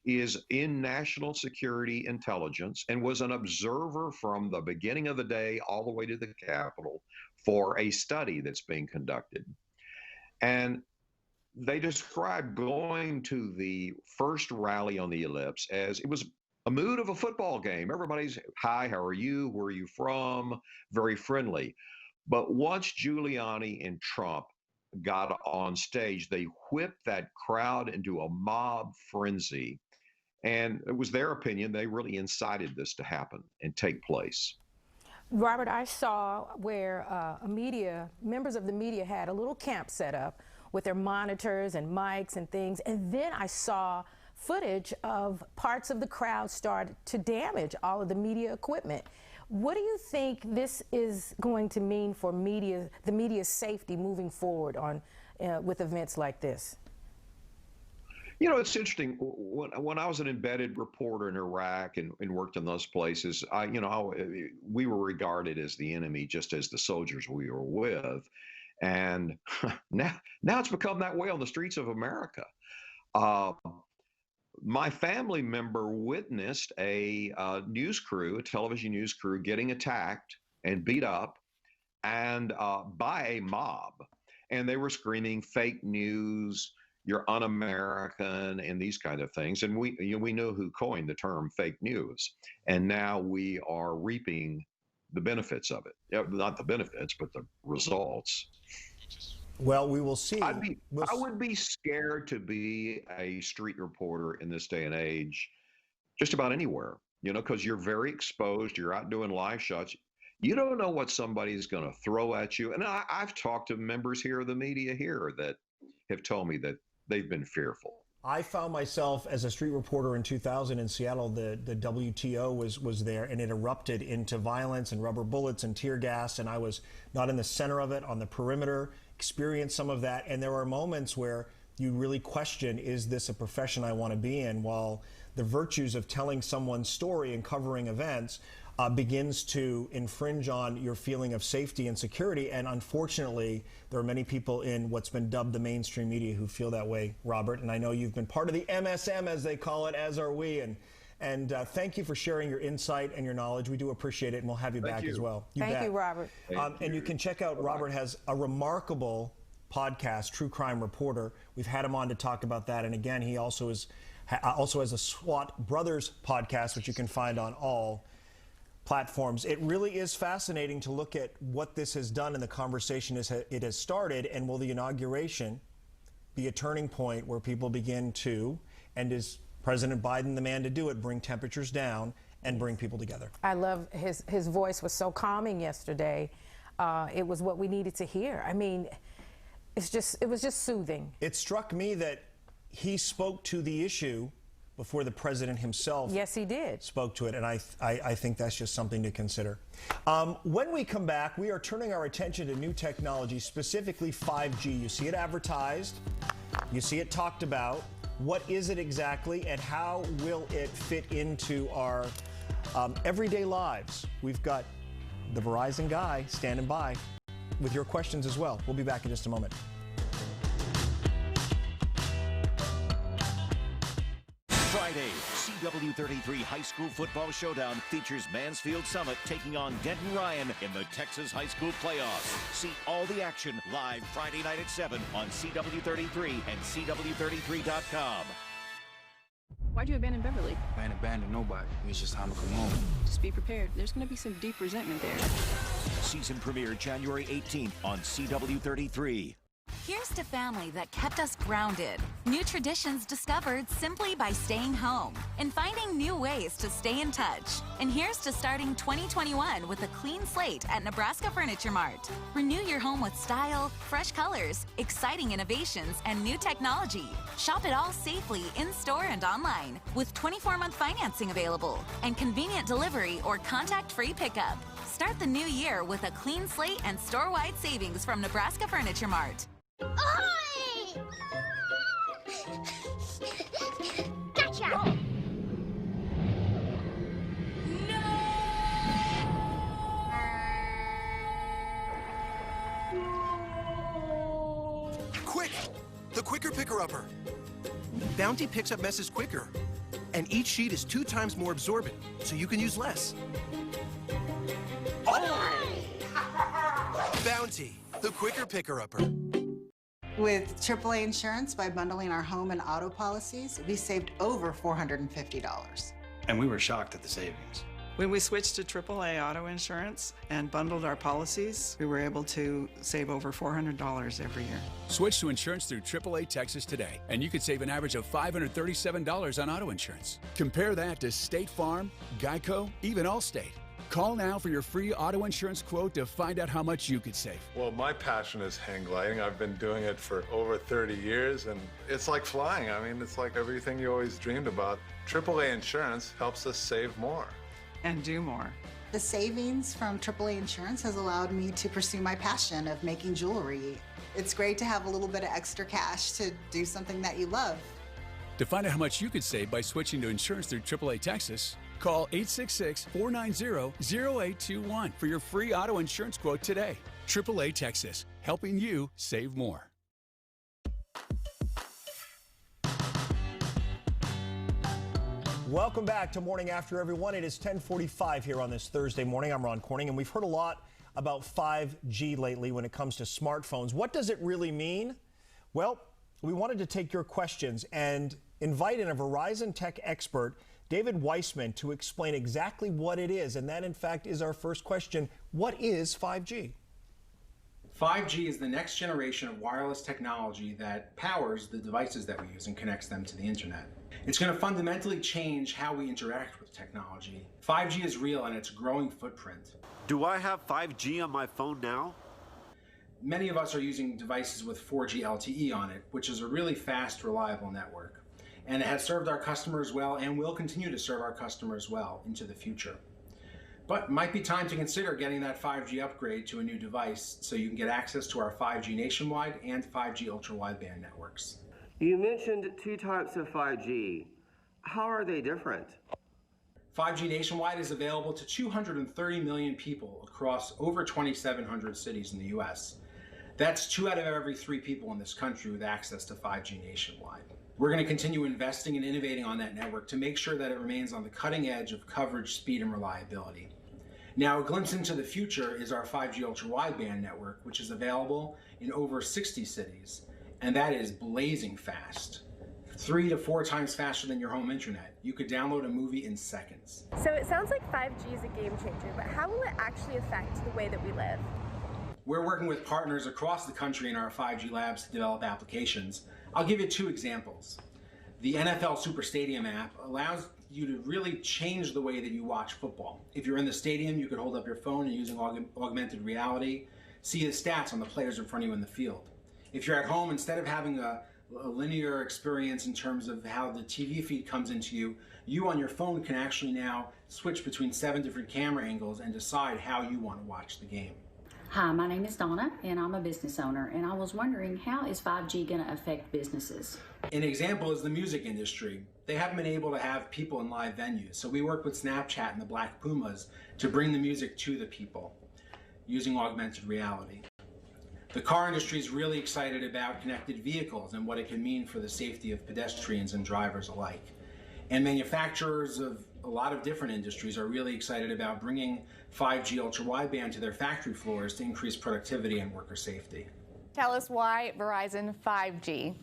is in national security intelligence and was an observer from the beginning of the day all the way to the Capitol for a study that's being conducted. And they described going to the first rally on the Ellipse as it was a mood of a football game. Everybody's, hi, how are you? Where are you from? Very friendly. But once Giuliani and Trump got on stage, they whipped that crowd into a mob frenzy. And it was their opinion, they really incited this to happen and take place. Robert, I saw where members of the media had a little camp set up with their monitors and mics and things, and then I saw footage of parts of the crowd start to damage all of the media equipment. What do you think this is going to mean for the media's safety moving forward with events like this? You know, it's interesting. When I was an embedded reporter in Iraq and worked in those places, we were regarded as the enemy, just as the soldiers we were with. And now it's become that way on the streets of America. My family member witnessed a television news crew, getting attacked and beat up and by a mob. And they were screaming fake news, you're un-American, and these kind of things. And we know who coined the term fake news. And now we are reaping the benefits of it. Not the benefits, but the results. Well, we will see. I would be scared to be a street reporter in this day and age, just about anywhere, because you're very exposed. You're out doing live shots. You don't know what somebody's going to throw at you. And I've talked to members here of the media here that have told me that they've been fearful. I found myself as a street reporter in 2000 in Seattle. The WTO was there, and it erupted into violence and rubber bullets and tear gas, and I was not in the center of it, on the perimeter, experienced some of that. And there are moments where you really question, is this a profession I want to be in? While the virtues of telling someone's story and covering events begins to infringe on your feeling of safety and security. And unfortunately, there are many people in what's been dubbed the mainstream media who feel that way, Robert. And I know you've been part of the MSM, as they call it, as are we. And thank you for sharing your insight and your knowledge. We do appreciate it, and we'll have you back as well. Thank you, Robert. And you can check out, Robert has a remarkable podcast, True Crime Reporter. We've had him on to talk about that. And again, he also has a SWAT Brothers podcast, which you can find on all platforms. It really is fascinating to look at what this has done in the conversation it has started, and will the inauguration be a turning point where people begin to, and is President Biden the man to do it, bring temperatures down and bring people together? I love his voice was so calming yesterday. It was what we needed to hear. I mean, it was just soothing. It struck me that he spoke to the issue before the president himself spoke to it, and I think that's just something to consider. When we come back, we are turning our attention to new technology, specifically 5G. You see it advertised, you see it talked about. What is it exactly, and how will it fit into our everyday lives? We've got the Verizon guy standing by with your questions as well. We'll be back in just a moment. Friday, CW33 High School Football Showdown features Mansfield Summit taking on Denton Ryan in the Texas High School Playoffs. See all the action live Friday night at 7 on CW33 and CW33.com. Why'd you abandon Beverly? I ain't abandoned nobody. It was just time to come home. Just be prepared. There's going to be some deep resentment there. Season premiere January 18th on CW33. Here's to family that kept us grounded. New traditions discovered simply by staying home and finding new ways to stay in touch. And here's to starting 2021 with a clean slate at Nebraska Furniture Mart. Renew your home with style, fresh colors, exciting innovations, and new technology. Shop it all safely in-store and online with 24-month financing available and convenient delivery or contact-free pickup. Start the new year with a clean slate and store-wide savings from Nebraska Furniture Mart. Ahoy! Gotcha! Quick! The quicker picker-upper. Bounty picks up messes quicker. And each sheet is 2 times more absorbent, so you can use less. Bounty, the quicker picker-upper. With AAA Insurance, by bundling our home and auto policies, we saved over $450. And we were shocked at the savings. When we switched to AAA auto insurance and bundled our policies, we were able to save over $400 every year. Switch to insurance through AAA Texas today, and you could save an average of $537 on auto insurance. Compare that to State Farm, Geico, even Allstate. Call now for your free auto insurance quote to find out how much you could save. Well, my passion is hang gliding. I've been doing it for over 30 years, and it's like flying. I mean, it's like everything you always dreamed about. AAA Insurance helps us save more. And do more. The savings from AAA Insurance has allowed me to pursue my passion of making jewelry. It's great to have a little bit of extra cash to do something that you love. To find out how much you could save by switching to insurance through AAA Texas, call 866-490-0821 for your free auto insurance quote today. AAA Texas, helping you save more. Welcome back to Morning After, everyone. It is 10:45 here on this Thursday morning. I'm Ron Corning, and we've heard a lot about 5G lately when it comes to smartphones. What does it really mean? Well, we wanted to take your questions and invite in a Verizon tech expert, David Weissman, to explain exactly what it is. And that, in fact, is our first question. What is 5G? 5G is the next generation of wireless technology that powers the devices that we use and connects them to the internet. It's going to fundamentally change how we interact with technology. 5G is real and it's a growing footprint. Do I have 5G on my phone now? Many of us are using devices with 4G LTE on it, which is a really fast, reliable network. And it has served our customers well and will continue to serve our customers well into the future. But it might be time to consider getting that 5G upgrade to a new device so you can get access to our 5G nationwide and 5G ultra-wideband networks. You mentioned 2 types of 5G. How are they different? 5G nationwide is available to 230 million people across over 2,700 cities in the US. That's 2 out of every 3 people in this country with access to 5G nationwide. We're going to continue investing and innovating on that network to make sure that it remains on the cutting edge of coverage, speed, and reliability. Now, a glimpse into the future is our 5G ultra-wideband network, which is available in over 60 cities, and that is blazing fast. 3 to 4 times faster than your home internet. You could download a movie in seconds. So it sounds like 5G is a game changer, but how will it actually affect the way that we live? We're working with partners across the country in our 5G labs to develop applications. I'll give you 2 examples. The NFL Super Stadium app allows you to really change the way that you watch football. If you're in the stadium, you could hold up your phone and using augmented reality, see the stats on the players in front of you in the field. If you're at home, instead of having a linear experience in terms of how the TV feed comes into you, you on your phone can actually now switch between 7 different camera angles and decide how you want to watch the game. Hi, my name is Donna, and I'm a business owner, and I was wondering, how is 5G going to affect businesses? An example is the music industry. They haven't been able to have people in live venues, so we work with Snapchat and the Black Pumas to bring the music to the people using augmented reality. The car industry is really excited about connected vehicles and what it can mean for the safety of pedestrians and drivers alike. And manufacturers of a lot of different industries are really excited about bringing 5G ultra-wideband to their factory floors to increase productivity and worker safety. Tell us why Verizon 5G.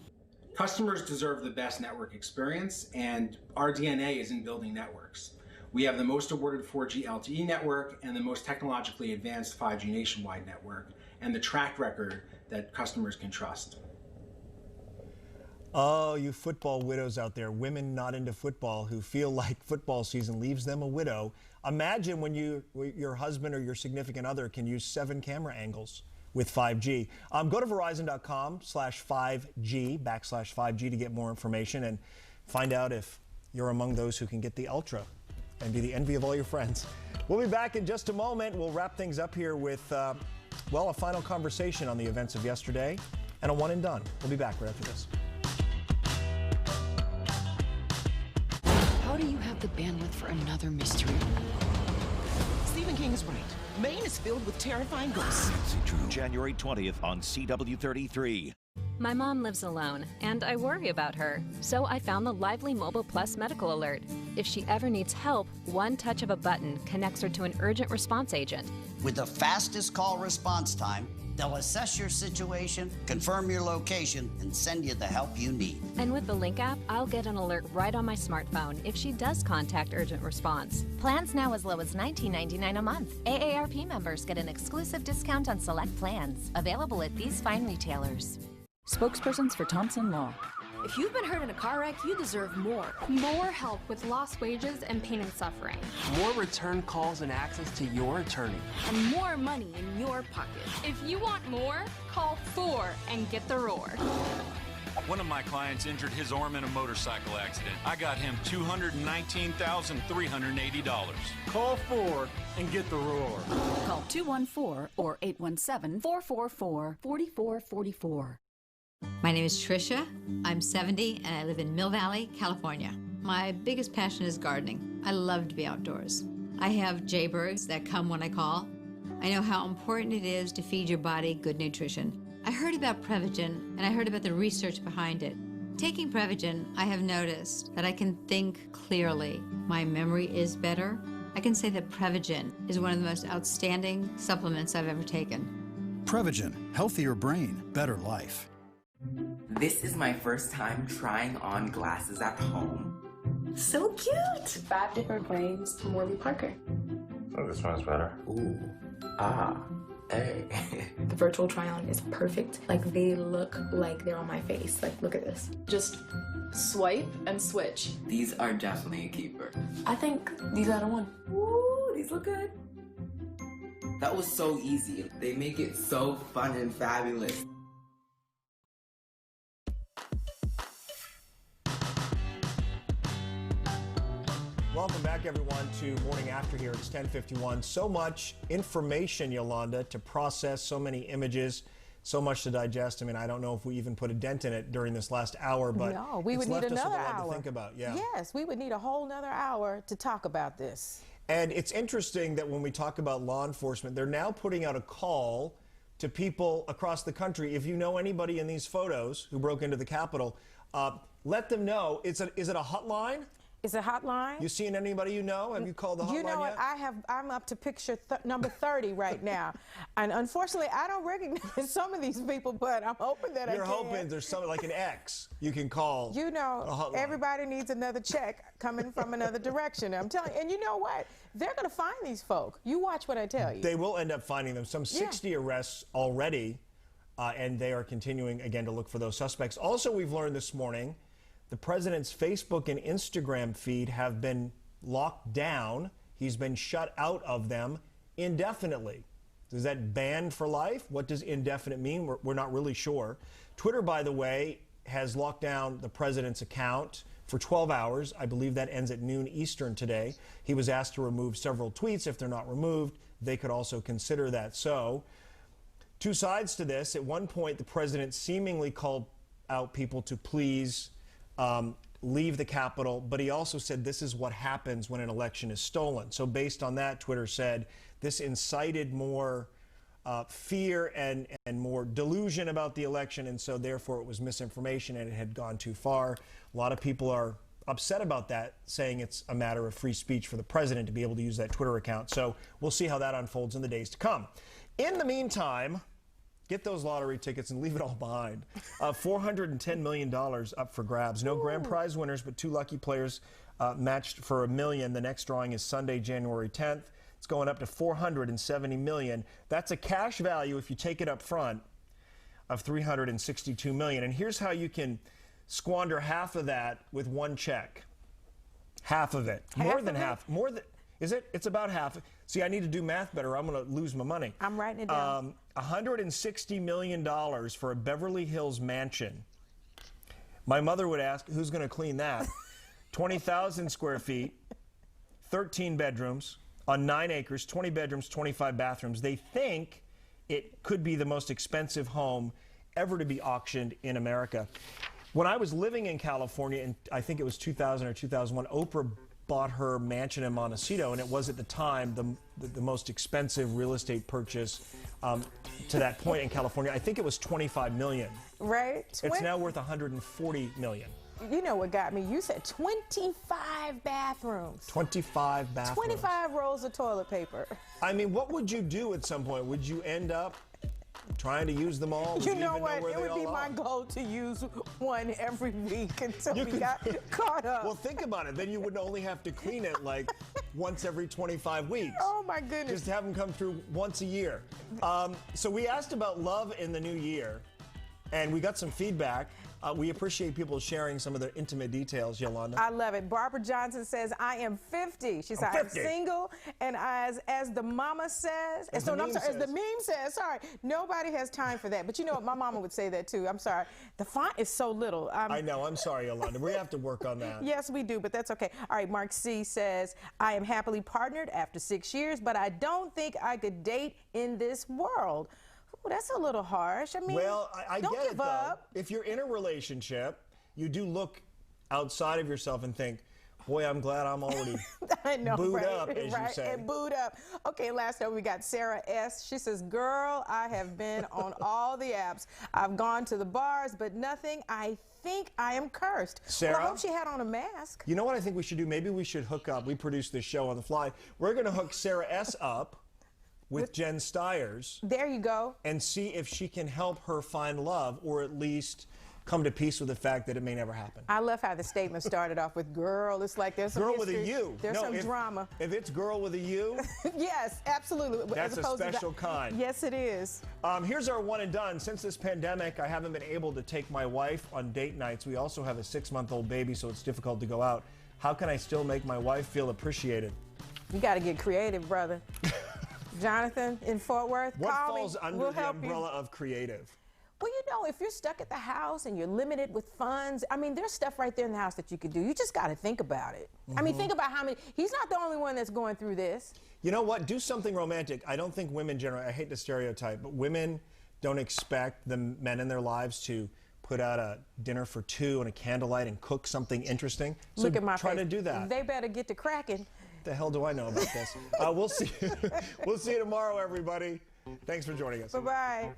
Customers deserve the best network experience, and our DNA is in building networks. We have the most awarded 4G LTE network and the most technologically advanced 5G nationwide network, and the track record that customers can trust. Oh, you football widows out there, women not into football who feel like football season leaves them a widow. Imagine when your husband or your significant other can use 7 camera angles with 5G. Go to Verizon.com/5G to get more information and find out if you're among those who can get the Ultra and be the envy of all your friends. We'll be back in just a moment. We'll wrap things up here with, a final conversation on the events of yesterday and a one and done. We'll be back right after this. How do you have the bandwidth for another mystery? Stephen King is right. Maine is filled with terrifying ghosts. January 20th on CW33. My mom lives alone, and I worry about her, so I found the Lively Mobile Plus Medical Alert. If she ever needs help, one touch of a button connects her to an urgent response agent. With the fastest call response time, they'll assess your situation, confirm your location, and send you the help you need. And with the Link app, I'll get an alert right on my smartphone if she does contact urgent response. Plans now as low as $19.99 a month. AARP members get an exclusive discount on select plans. Available at these fine retailers. Spokespersons for Thompson Law. If you've been hurt in a car wreck, you deserve more. More help with lost wages and pain and suffering. More return calls and access to your attorney. And more money in your pocket. If you want more, call 4 and get the roar. One of my clients injured his arm in a motorcycle accident. I got him $219,380. Call 4 and get the roar. Call 214 or 817-444-4444. My name is Tricia. I'm 70 and I live in Mill Valley, California. My biggest passion is gardening. I love to be outdoors. I have jaybirds that come when I call. I know how important it is to feed your body good nutrition. I heard about Prevagen and I heard about the research behind it. Taking Prevagen, I have noticed that I can think clearly. My memory is better. I can say that Prevagen is one of the most outstanding supplements I've ever taken. Prevagen, healthier brain, better life. This is my first time trying on glasses at home. So cute! 5 different frames from Warby Parker. Oh, this one's better. Ooh. Ah. Hey. The virtual try-on is perfect. Like, they look like they're on my face. Like, look at this. Just swipe and switch. These are definitely a keeper. I think these are the one. Ooh, these look good. That was so easy. They make it so fun and fabulous. Welcome back, everyone, to Morning After here. It's 10:51. So much information, Yolanda, to process, so many images, so much to digest. I mean, I don't know if we even put a dent in it during this last hour, but no, we would it's need left us another with a lot hour to think about. Yeah. Yes, we would need a whole nother hour to talk about this. And it's interesting that when we talk about law enforcement, they're now putting out a call to people across the country. If you know anybody in these photos who broke into the Capitol, let them know. Is it a hotline? Is it a hotline? You seen anybody you know? Have you called the hotline yet? You know what? I'm up to picture number 30 right now. And unfortunately, I don't recognize some of these people, but I'm hoping that I can. You're hoping there's something like an X you can call. You know, everybody needs another check coming from another direction. I'm telling you. And you know what? They're going to find these folk. You watch what I tell you. They will end up finding them. Some 60 arrests already, and they are continuing, again, to look for those suspects. Also, we've learned this morning, the president's Facebook and Instagram feed have been locked down. He's been shut out of them indefinitely. Is that banned for life? What does indefinite mean? We're not really sure. Twitter, by the way, has locked down the president's account for 12 hours. I believe that ends at noon Eastern today. He was asked to remove several tweets. If they're not removed, they could also consider that. So, two sides to this. At one point, the president seemingly called out people to please leave the Capitol, but he also said this is what happens when an election is stolen. So based on that, Twitter said this incited more fear and more delusion about the election, and so therefore it was misinformation and it had gone too far. A lot of people are upset about that, saying it's a matter of free speech for the president to be able to use that Twitter account. So we'll see how that unfolds in the days to come. In the meantime, get those lottery tickets and leave it all behind. $410 million up for grabs. No grand prize winners, but 2 lucky players matched for $1 million. The next drawing is Sunday, January 10th. It's going up to $470 million. That's a cash value, if you take it up front, of $362 million. And here's how you can squander half of that with one check. Half of it. More than half. More than. Is it? It's about half. See, I need to do math better. I'm going to lose my money. I'm writing it down. $160 million for a Beverly Hills mansion. My mother would ask, who's going to clean that? 20,000 square feet, 13 bedrooms on 9 acres, 20 bedrooms, 25 bathrooms. They think it could be the most expensive home ever to be auctioned in America. When I was living in California, in I think it was 2000 or 2001, Oprah bought her mansion in Montecito, and it was at the time the most expensive real estate purchase to that point in California. I think it was $25 million. Right? It's now worth $140 million. You know what got me? You said 25 bathrooms. 25 bathrooms. 25 rolls of toilet paper. I mean, what would you do at some point? Would you end up trying to use them all? You know what? It would be my goal to use one every week until we got caught up. Well, think about it. Then you would only have to clean it like once every 25 weeks. Oh, my goodness. Just have them come through once a year. So we asked about love in the new year, and we got some feedback. We appreciate people sharing some of their intimate details, Yolanda. I love it. Barbara Johnson says, I am 50. She said, I'm single, and as the mama says, as the meme says, sorry, nobody has time for that. But you know what? My mama would say that too. I'm sorry. The font is so little. I know. I'm sorry, Yolanda. We have to work on that. Yes, we do, but that's okay. All right, Mark C. says, I am happily partnered after 6 years, but I don't think I could date in this world. Well, that's a little harsh. I mean, well, I don't get give it, up. If you're in a relationship, you do look outside of yourself and think, boy, I'm glad I'm already booed up, as you say. And booed up. Okay, last up we got Sarah S. She says, girl, I have been on all the apps. I've gone to the bars, but nothing. I think I am cursed. Sarah? Well, I hope she had on a mask. You know what I think we should do? Maybe we should hook up. We produce this show on the fly. We're going to hook Sarah S. up with Jen Stiers. There you go. And see if she can help her find love, or at least come to peace with the fact that it may never happen. I love how the statement started off with girl. It's like there's some girl history. with a U. There's some drama. If it's girl with a U, yes, absolutely. That's a special kind. Yes, it is. Here's our one and done. Since this pandemic, I haven't been able to take my wife on date nights. We also have a 6-month-old baby, so it's difficult to go out. How can I still make my wife feel appreciated? You got to get creative, brother. Jonathan in Fort Worth, what call falls me. under We'll the umbrella of creative? Well, you know, if you're stuck at the house and you're limited with funds, I mean, there's stuff right there in the house that you could do. You just got to think about it. I mean, think about how many. He's not the only one that's going through this. You know what? Do something romantic. I don't think women generally, I hate the stereotype, but women don't expect the men in their lives to put out a dinner for two and a candlelight and cook something interesting. So Look at my try face. to do that. They better get to cracking. The hell do I know about this? We'll see. We'll see you tomorrow, everybody. Thanks for joining us. Bye-bye.